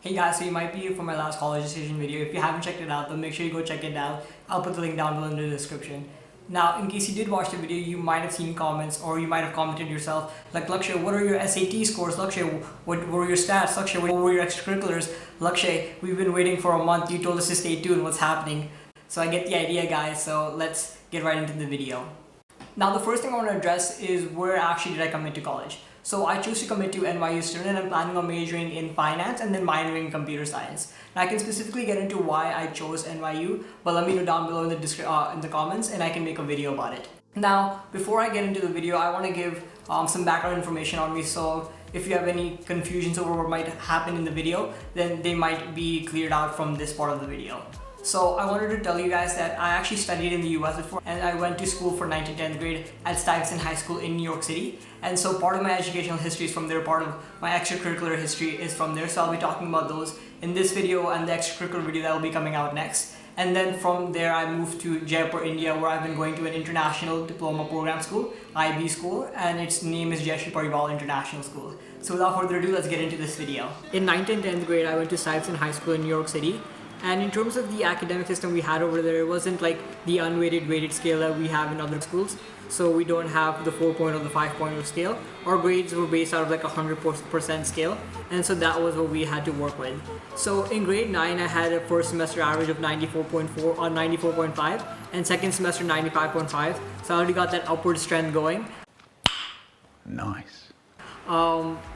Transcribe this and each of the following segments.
Hey guys, so you might be here for my last college decision video. If you haven't checked it out, then make sure you go check it out. I'll put the link down below in the description. Now, in case you did watch the video, you might have seen comments or you might have commented yourself like, Lakshay, what are your SAT scores? Lakshay, what were your stats? Lakshay, what were your extracurriculars? Lakshay, we've been waiting for a month. You told us to stay tuned. What's happening? So I get the idea, guys. So let's get right into the video. Now, the first thing I want to address is where actually did I commit to college? So I chose to commit to NYU Stern and I'm planning on majoring in finance and then minoring in computer science. Now I can specifically get into why I chose NYU, but let me know down below in the comments and I can make a video about it. Now, before I get into the video, I want to give some background information on me, so if you have any confusions over what might happen in the video, then they might be cleared out from this part of the video. So I wanted to tell you guys that I actually studied in the US before and I went to school for 9th and 10th grade at Stuyvesant High School in New York City. And so part of my educational history is from there, part of my extracurricular history is from there. So I'll be talking about those in this video and the extracurricular video that will be coming out next. And then from there I moved to Jaipur, India, where I've been going to an international diploma program school, IB school, and its name is Jayashree Parival International School. So without further ado, let's get into this video. In 9th and 10th grade, I went to Stuyvesant High School in New York City. And in terms of the academic system we had over there, it wasn't like the unweighted weighted scale that we have in other schools. So we don't have the 4.0 or the 5.0 scale. Our grades were based out of like 100% scale. And so that was what we had to work with. So in grade 9, I had a first semester average of 94.4 or 94.5 and second semester 95.5. So I already got that upward trend going. Nice.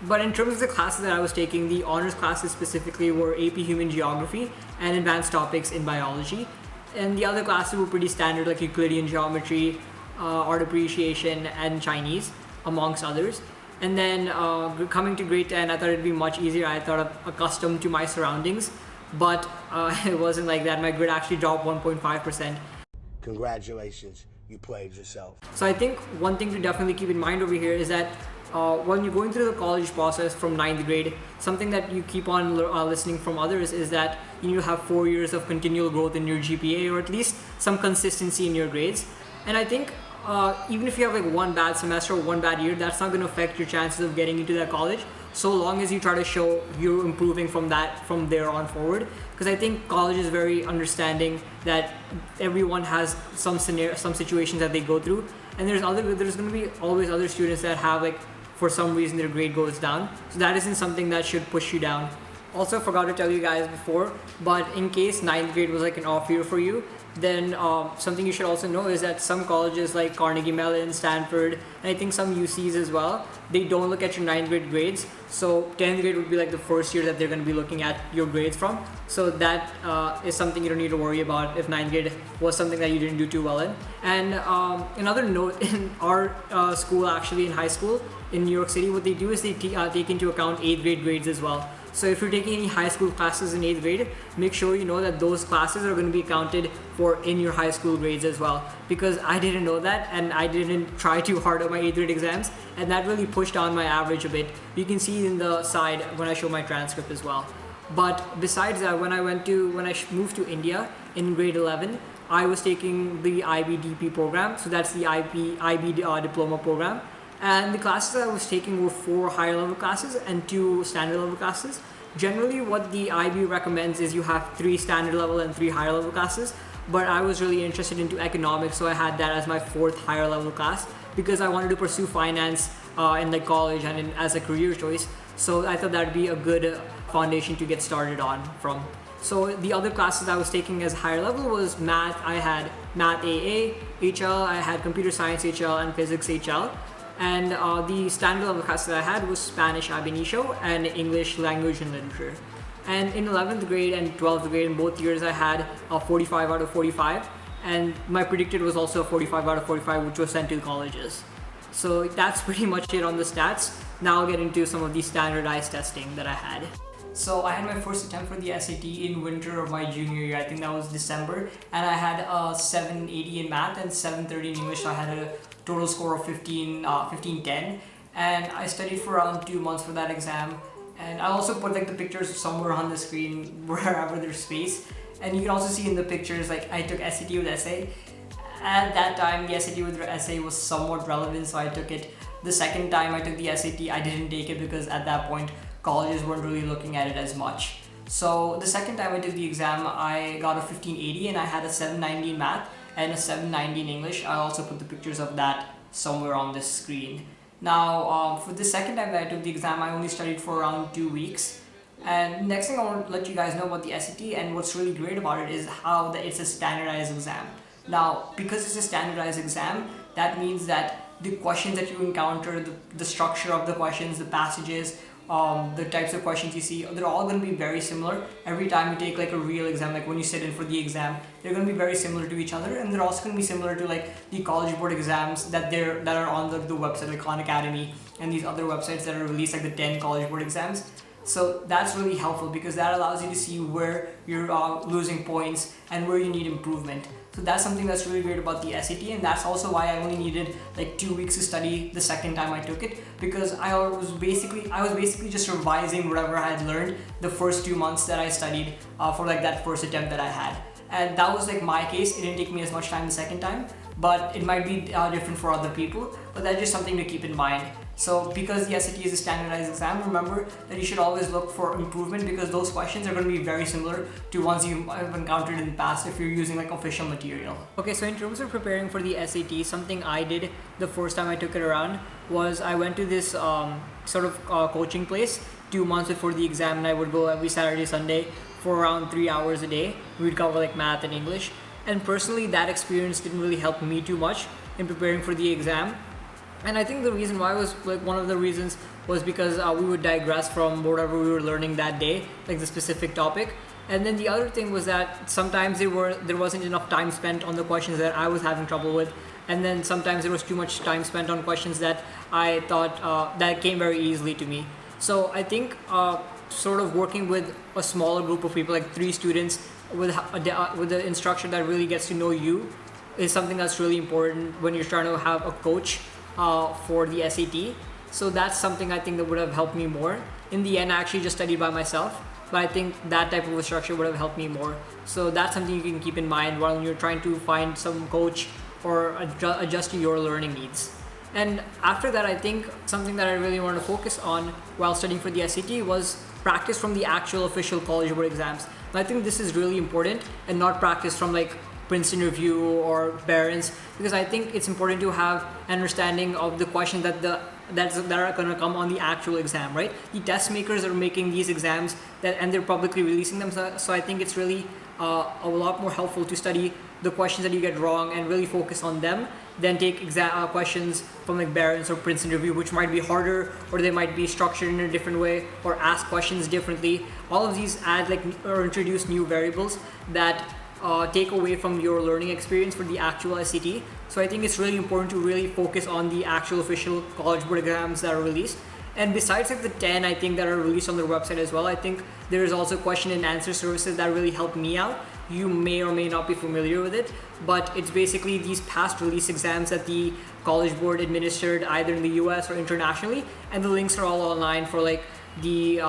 But in terms of the classes that I was taking, the honors classes specifically were AP Human Geography and advanced topics in biology. And the other classes were pretty standard, like Euclidean geometry, art appreciation, and Chinese, amongst others. And then coming to grade 10, I thought it'd be much easier. I thought of accustomed to my surroundings, but it wasn't like that. My grade actually dropped 1.5%. Congratulations, you played yourself. So I think one thing to definitely keep in mind over here is that when you're going through the college process from 9th grade, something that you keep on listening from others is that you need to have 4 years of continual growth in your GPA, or at least some consistency in your grades. And I think even if you have like one bad semester or one bad year, that's not going to affect your chances of getting into that college, so long as you try to show you're improving from there on forward. Because I think college is very understanding that everyone has some situations that they go through, and there's going to be always other students that have like, for some reason their grade goes down, so that isn't something that should push you down. Also, forgot to tell you guys before, but in case 9th grade was like an off year for you, then something you should also know is that some colleges like Carnegie Mellon, Stanford, and I think some UCs as well, they don't look at your 9th grade grades. So 10th grade would be like the first year that they're going to be looking at your grades from. So that is something you don't need to worry about if 9th grade was something that you didn't do too well in. And another note, in our school, actually in high school in New York City, what they do is they take into account 8th grade grades as well. So if you're taking any high school classes in 8th grade, make sure you know that those classes are going to be counted for in your high school grades as well. Because I didn't know that, and I didn't try too hard on my 8th grade exams, and that really pushed down my average a bit. You can see in the side when I show my transcript as well. But besides that, when I moved to India in grade 11, I was taking the IBDP program. So that's the IB diploma program. And the classes I was taking were 4 higher level classes and 2 standard level classes. Generally, what the IB recommends is you have 3 standard level and 3 higher level classes. But I was really interested into economics, so I had that as my 4th higher level class because I wanted to pursue finance in the college and as a career choice. So I thought that'd be a good foundation to get started on from. So the other classes I was taking as higher level was math. I had math AA, HL, I had computer science HL, and physics HL. And the standard level classes I had was Spanish ab initio and English language and literature. And in 11th grade and 12th grade, in both years, I had a 45 out of 45. And my predicted was also a 45 out of 45, which was sent to colleges. So that's pretty much it on the stats. Now I'll get into some of the standardized testing that I had. So I had my first attempt for the SAT in winter of my junior year. I think that was December. And I had a 780 in math and 730 in English. So I had a total score of 1510. And I studied for around 2 months for that exam. And I also put like the pictures somewhere on the screen wherever there's space. And you can also see in the pictures, like I took SAT with essay. At that time, the SAT with essay was somewhat relevant, so I took it. The second time I took the SAT, I didn't take it because at that point, colleges weren't really looking at it as much. So the second time I took the exam, I got a 1580 and I had a 790 in math and a 790 in English. I'll also put the pictures of that somewhere on this screen. Now, for the second time that I took the exam, I only studied for around 2 weeks. And next thing I want to let you guys know about the SAT, and what's really great about it is how that it's a standardized exam. Now, because it's a standardized exam, that means that the questions that you encounter, the structure of the questions, the passages, the types of questions you see, they're all going to be very similar every time you take like a real exam. Like when you sit in for the exam, they're going to be very similar to each other, and they're also going to be similar to like the college board exams that are on the website, like Khan Academy and these other websites that are released, like the 10 college board exams. So that's really helpful because that allows you to see where you're losing points and where you need improvement. So that's something that's really great about the SAT, and that's also why I only needed like 2 weeks to study the second time I took it, because I was basically just revising whatever I had learned the first 2 months that I studied for like that first attempt that I had. And that was like my case. It didn't take me as much time the second time, but it might be different for other people, but that's just something to keep in mind. So because the SAT is a standardized exam, remember that you should always look for improvement, because those questions are going to be very similar to ones you have encountered in the past if you're using like official material. Okay, so in terms of preparing for the SAT, something I did the first time I took it around was I went to this coaching place 2 months before the exam, and I would go every Saturday, Sunday for around 3 hours a day. We'd cover like math and English. And personally, that experience didn't really help me too much in preparing for the exam. And I think the reason why was like one of the reasons was because we would digress from whatever we were learning that day, like the specific topic. And then the other thing was that sometimes there wasn't enough time spent on the questions that I was having trouble with, and then sometimes there was too much time spent on questions that I thought that came very easily to me. So I think sort of working with a smaller group of people, like 3 students with the instructor that really gets to know you, is something that's really important when you're trying to have a coach for the SAT. So that's something I think that would have helped me more. In the end, I actually just studied by myself, but I think that type of a structure would have helped me more. So that's something you can keep in mind while you're trying to find some coach or adjust to your learning needs. And after that, I think something that I really wanted to focus on while studying for the SAT was practice from the actual official college board exams. And I think this is really important, and not practice from like Princeton Review or Barron's, because I think it's important to have understanding of the questions that are going to come on the actual exam, right? The test makers are making these exams and they're publicly releasing them. So I think it's really a lot more helpful to study the questions that you get wrong and really focus on them than take questions from like Barron's or Princeton Review, which might be harder, or they might be structured in a different way or ask questions differently. All of these add or introduce new variables that take away from your learning experience for the actual SAT. So I think it's really important to really focus on the actual official college board exams that are released. And besides like the 10 I think that are released on their website as well, I think there is also question and answer services that really help me out. You may or may not be familiar with it, but it's basically these past release exams that the college board administered either in the US or internationally, and the links are all online for like the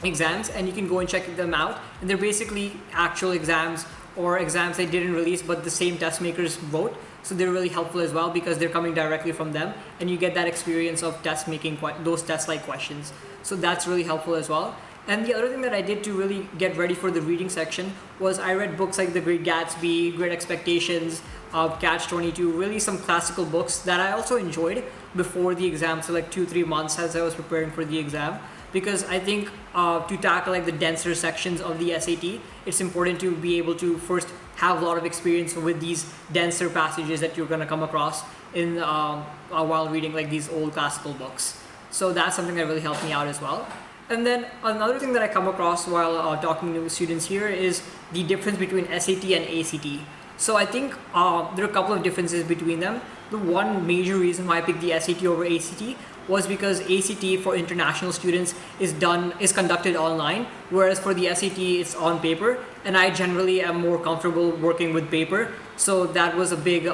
exams, and you can go and check them out. And they're basically actual exams or exams they didn't release but the same test makers wrote. So they're really helpful as well because they're coming directly from them, and you get that experience of test making those test like questions. So that's really helpful as well. And the other thing that I did to really get ready for the reading section was I read books like The Great Gatsby, Great Expectations, Catch-22, really some classical books that I also enjoyed before the exam, so like 2-3 months as I was preparing for the exam. Because I think to tackle like the denser sections of the SAT, it's important to be able to first have a lot of experience with these denser passages that you're going to come across in while reading like these old classical books. So that's something that really helped me out as well. And then another thing that I come across while talking to students here is the difference between SAT and ACT. So I think there are a couple of differences between them. The one major reason why I picked the SAT over ACT was because ACT for international students is conducted online, whereas for the SAT it's on paper, and I generally am more comfortable working with paper. So that was a big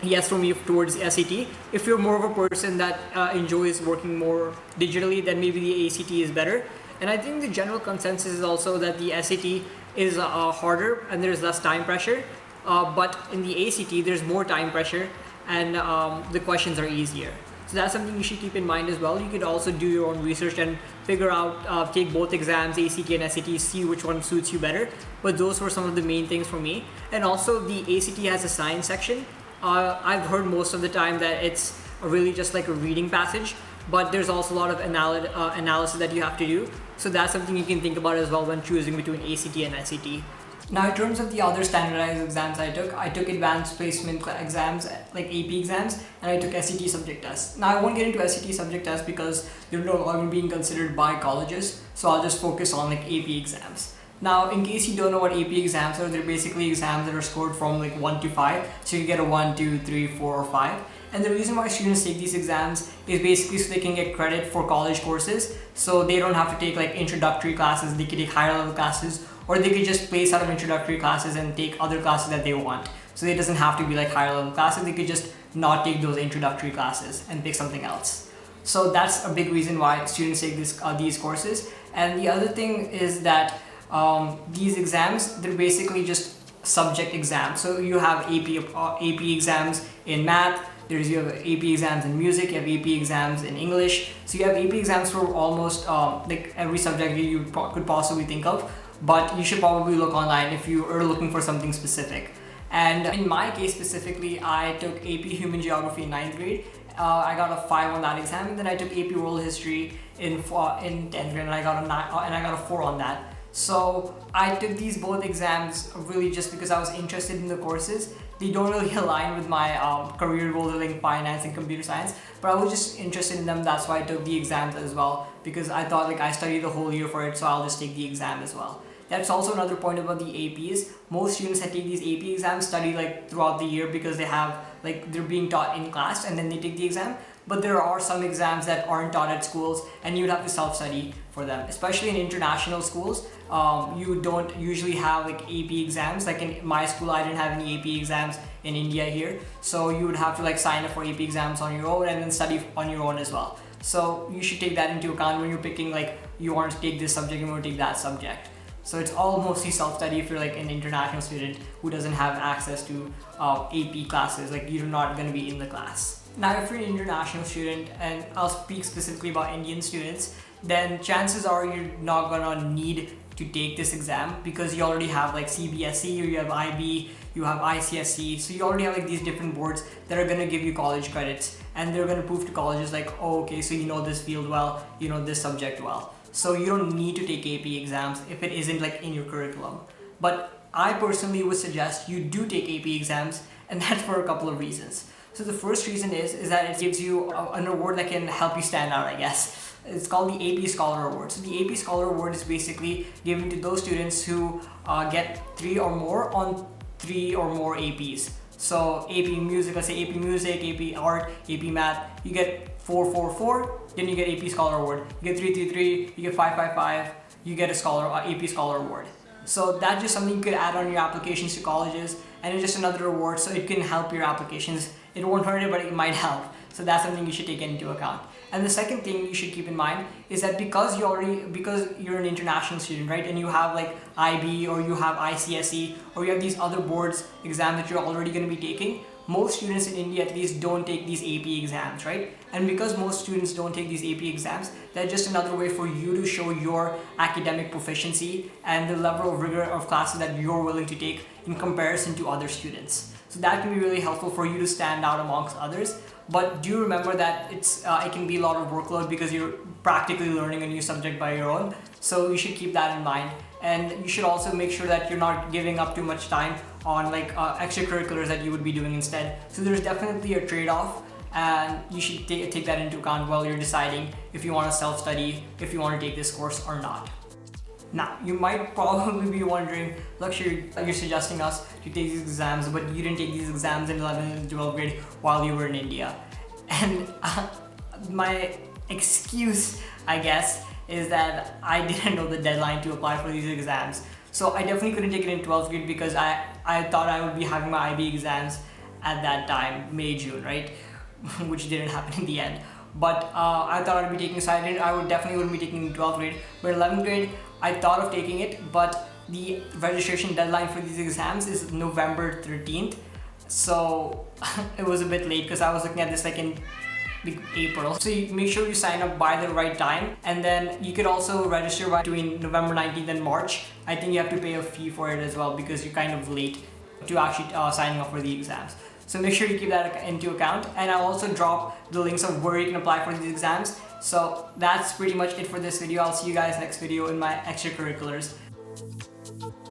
yes for me towards SAT. If you're more of a person that enjoys working more digitally, then maybe the ACT is better. And I think the general consensus is also that the SAT is harder and there's less time pressure, but in the ACT there's more time pressure and the questions are easier. So that's something you should keep in mind as well. You could also do your own research and figure out, take both exams, ACT and SAT, see which one suits you better. But those were some of the main things for me. And also the ACT has a science section. I've heard most of the time that it's really just like a reading passage, but there's also a lot of analysis that you have to do. So that's something you can think about as well when choosing between ACT and SAT. Now, in terms of the other standardized exams I took advanced placement exams, like AP exams, and I took SAT subject tests. Now, I won't get into SAT subject tests because they're no longer being considered by colleges, so I'll just focus on like AP exams. Now, in case you don't know what AP exams are, they're basically exams that are scored from like 1 to 5, so you get a 1, 2, 3, 4, or 5. And the reason why students take these exams is basically so they can get credit for college courses, so they don't have to take like introductory classes, they can take higher level classes, or they could just place out of introductory classes and take other classes that they want. So it doesn't have to be like higher level classes, they could just not take those introductory classes and pick something else. So that's a big reason why students take these courses. And the other thing is that these exams, they're basically just subject exams. So you have AP exams in math, you have AP exams in music, you have AP exams in English. So you have AP exams for almost like every subject you could possibly think of, but you should probably look online if you are looking for something specific. And in my case specifically, I took AP Human Geography in 9th grade. I got a 5 on that exam, and then I took AP World History in 10th grade, and I got a 4 on that. So I took these both exams really just because I was interested in the courses. They don't really align with my career goals like finance and computer science, but I was just interested in them. That's why I took the exams as well, because I thought like I studied the whole year for it, so I'll just take the exam as well. That's also another point about the APs. Most students that take these AP exams study like throughout the year because they have like they're being taught in class and then they take the exam. But there are some exams that aren't taught at schools and you'd have to self-study for them. Especially in international schools, you don't usually have like AP exams. Like in my school, I didn't have any AP exams in India here. So you would have to like sign up for AP exams on your own and then study on your own as well. So you should take that into account when you're picking like you want to take this subject, you want to take that subject. So it's all mostly self-study if you're like an international student who doesn't have access to AP classes, like you're not going to be in the class. Now, if you're an international student, and I'll speak specifically about Indian students, then chances are you're not gonna need to take this exam because you already have like CBSE, or you have IB, you have ICSE, so you already have like these different boards that are gonna give you college credits, and they're gonna prove to colleges like, oh, okay, so you know this field well, you know this subject well. So you don't need to take AP exams if it isn't like in your curriculum. But I personally would suggest you do take AP exams, and that's for a couple of reasons. So the first reason is that it gives you an award that can help you stand out, I guess. It's called the AP Scholar Award. So the AP Scholar Award is basically given to those students who get 3 or more on 3 or more APs. So AP Music, let's say AP Music, AP Art, AP Math, you get 4, 4, 4, then you get AP Scholar Award. You get 3, 3, 3, you get 5, 5, 5, you get a AP Scholar Award. So that's just something you could add on your applications to colleges, and it's just another award, so it can help your applications. It won't hurt it, but it might help. So that's something you should take into account. And the second thing you should keep in mind is that because you're an international student, right, and you have like IB, or you have ICSE, or you have these other boards exams that you're already going to be taking, most students in India at least don't take these AP exams, right? And because most students don't take these AP exams, that's just another way for you to show your academic proficiency and the level of rigor of classes that you're willing to take in comparison to other students. So that can be really helpful for you to stand out amongst others. But do remember that it can be a lot of workload because you're practically learning a new subject by your own. So you should keep that in mind. And you should also make sure that you're not giving up too much time on like extracurriculars that you would be doing instead. So there's definitely a trade-off, and you should take that into account while you're deciding if you want to self-study, if you want to take this course or not. Now, you might probably be wondering, Lakshya, you're suggesting us to take these exams, but you didn't take these exams in 11th and 12th grade while you were in India. And my excuse, I guess, is that I didn't know the deadline to apply for these exams. So I definitely couldn't take it in 12th grade because I thought I would be having my IB exams at that time, May, June, right? Which didn't happen in the end. But I thought I'd be taking, so I would definitely wouldn't be taking in 12th grade. But 11th grade, I thought of taking it, but the registration deadline for these exams is November 13th. So it was a bit late because I was looking at this like in April. So you make sure you sign up by the right time, and then you could also register between November 19th and March. I think you have to pay a fee for it as well because you're kind of late to actually signing up for the exams. So make sure you keep that into account, and I'll also drop the links of where you can apply for these exams. So that's pretty much it for this video. I'll see you guys next video in my extracurriculars.